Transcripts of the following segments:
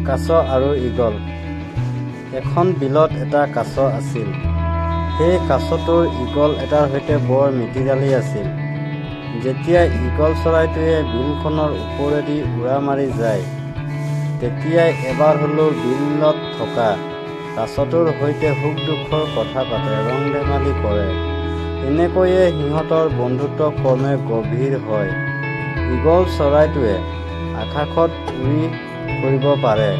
কাছ আৰু ঈগল। এখন বিলত এটা কাছ আছিল। সেই কাছটোৰ ঈগল এটাৰ সৈতে বৰ মিতিৰালি আছিল। যেতিয়া ঈগল চৰাইটোৱে বিলখনৰ ওপৰেদি উৰা মাৰি যায়, তেতিয়াই এবাৰ হ'লেও বিলত থকা কাছটোৰ সৈতে সুখ দুখৰ কথা পাতে, ৰং ধেমালি কৰে। এনেকৈয়ে সিহঁতৰ বন্ধুত্ব ক্ৰমে গভীৰ হয়। ঈগল চৰাইটোৱে আকাশত উৰি ফুৰিব পাৰে।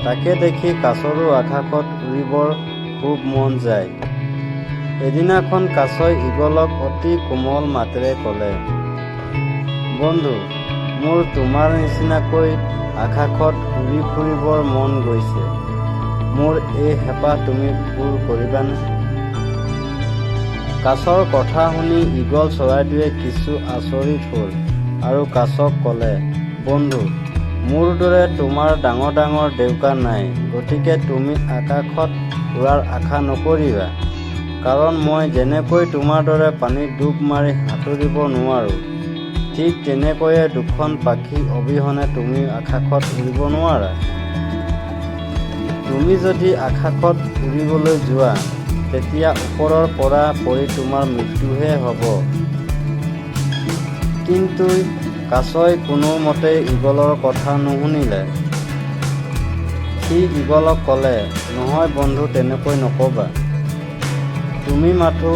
তাকে দেখি কাছৰো আকাশত উৰিবৰ খুব মন যায়। এদিনাখন কাছই ঈগলক অতি কোমল মাতেৰে ক'লে, বন্ধু, মোৰ তোমাৰ নিচিনাকৈ আকাশত উৰি ফুৰিবৰ মন গৈছে। মোৰ এই হেঁপাহ তুমি পূৰ কৰিবানে? কাছৰ কথা শুনি ঈগল চৰাইটোৱে কিছু আচৰিত হ'ল আৰু কাছক ক'লে, বন্ধু, মোৰ দৰে তোমাৰ ডাঙৰ ডাঙৰ ডেউকা নাই, গতিকে তুমি আকাশত উৰাৰ আশা নকৰিবা। কাৰণ মই যেনেকৈ তোমাৰ দৰে পানীত ডুব মাৰি সাঁতুৰিব নোৱাৰোঁ, ঠিক তেনেকৈয়ে দুখন পাখি অবিহনে তুমি আকাশত উৰিব নোৱাৰা। তুমি যদি আকাশত উৰিবলৈ যোৱা, তেতিয়া ওপৰৰ পৰা পৰি তোমাৰ মৃত্যুহে হ'ব। কিন্তু কাছই কোনোমতেই ঈগলৰ কথা নুশুনিলে। সি ঈগলক ক'লে, নহয় বন্ধু, তেনেকৈ নক'বা। তুমি মাথো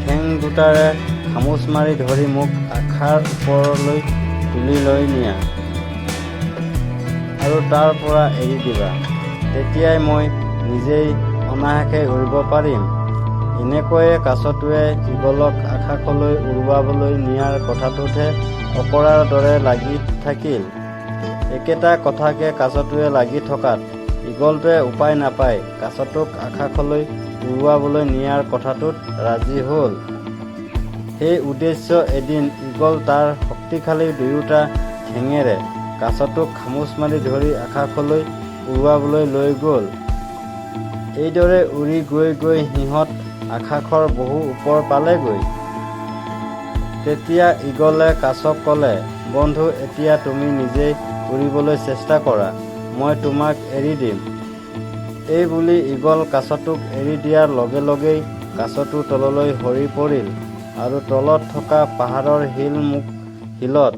ঠেং দুটাৰে খামোচ মাৰি ধৰি মোক আকাশৰ ওপৰলৈ তুলি লৈ নিয়া আৰু তাৰ পৰা এৰি দিবা। তেতিয়াই মই নিজেই অনায়াসে উৰিব পাৰিম। এনেকৈয়ে কাছটোৱে ঈগলক আকাশলৈ উৰুৱাবলৈ নিয়াৰ কথাটোতহে অকৰাৰ দৰে লাগি থাকিল। একেটা কথাকে কাছটোৱে লাগি থকাত ঈগলটোৱে উপায় নাপাই কাছটোক আকাশলৈ উৰুৱাবলৈ নিয়াৰ কথাটোত ৰাজি হ'ল। সেই উদ্দেশ্য এদিন ঈগল তাৰ শক্তিশালী দুয়োটা ঠেঙেৰে কাছটোক খামোচ মাৰি ধৰি আকাশলৈ উৰুৱাবলৈ লৈ গ'ল। এইদৰে উৰি গৈ গৈ সিহঁত আকাশৰ বহু ওপৰ পালেগৈ। তেতিয়া ঈগলে কাছক ক'লে, বন্ধু, এতিয়া তুমি নিজেই উৰিবলৈ চেষ্টা কৰা, মই তোমাক এৰি দিম। এই বুলি ঈগল কাছটোক এৰি দিয়াৰ লগে লগেই কাছটো তললৈ সৰি পৰিল আৰু তলত থকা পাহাৰৰ শিলত